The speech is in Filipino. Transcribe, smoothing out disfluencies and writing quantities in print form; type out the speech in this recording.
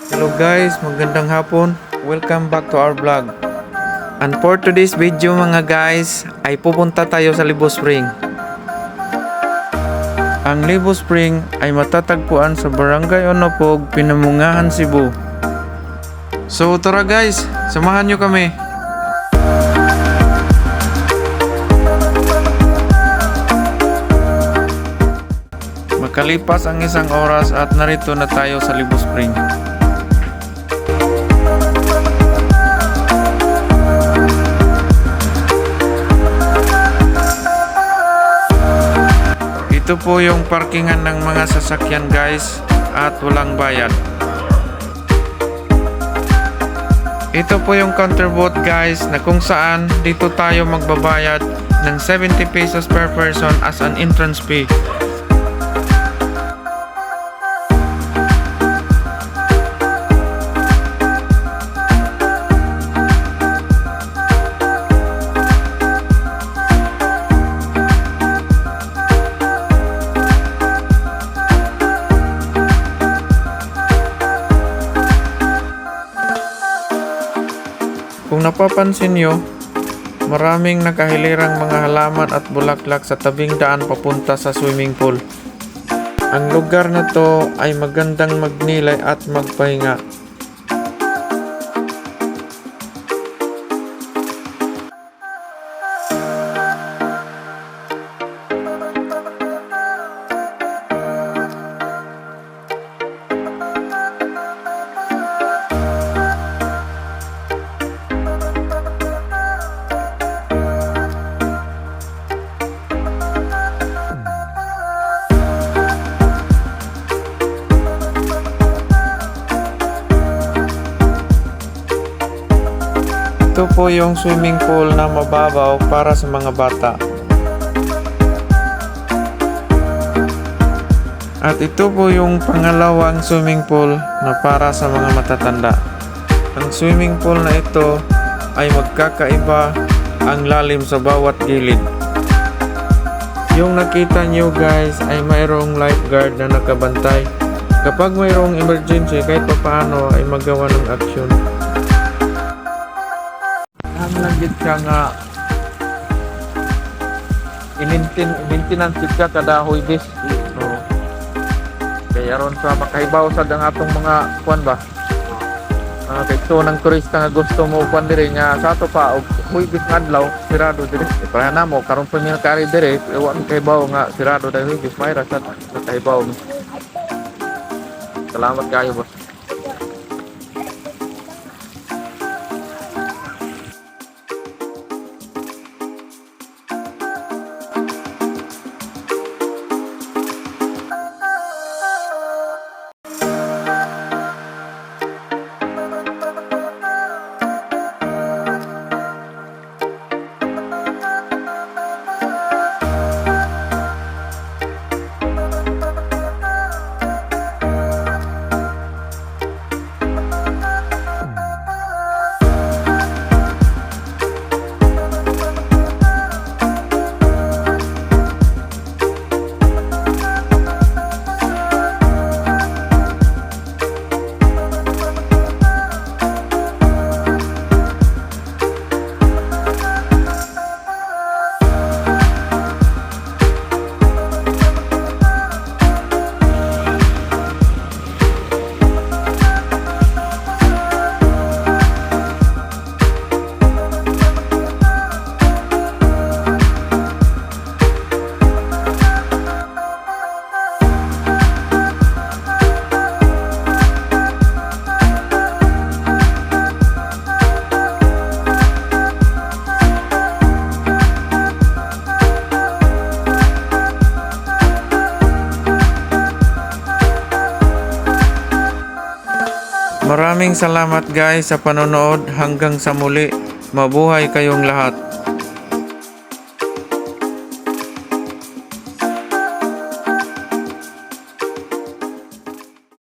Hello guys, magandang hapon. Welcome back to our vlog. And for today's video mga guys, ay pupunta tayo sa Libo Spring. Ang Libo Spring ay matatagpuan sa Barangay Onopog, Pinamungahan, Cebu. So tara guys, samahan nyo kami. Makalipas ang isang oras at narito na tayo sa Libo Spring. Ito po yung parkingan ng mga sasakyan guys at walang bayad. Ito po yung counterboat guys na kung saan dito tayo magbabayad ng 70 pesos per person as an entrance fee. Kung napapansin nyo, maraming nakahilirang mga halaman at bulaklak sa tabing daan papunta sa swimming pool. Ang lugar na to ay magandang magnilay at magpahinga. Ito po yung swimming pool na mababaw para sa mga bata. At ito po yung pangalawang swimming pool na para sa mga matatanda. Ang swimming pool na ito ay magkakaiba ang lalim sa bawat gilid. Yung nakita nyo guys ay mayroong lifeguard na nakabantay. Kapag mayroong emergency kahit paano ay magawa ng aksyon. Langgit siya nga maintenance ka kada huibis. So, kaya ron sa makahibaw sad ang atong mga kuan ba. Kay ito ng turista nga gusto mo kuan dire nga sa ato pa huibis nga adlaw sirado dire. Para na mo karon pa mi nakari dire ewan kahibaw nga sirado dahil huibis may rasat kahibaw. Salamat kayo boss. Maraming salamat guys sa panonood hanggang sa muli. Mabuhay kayong lahat.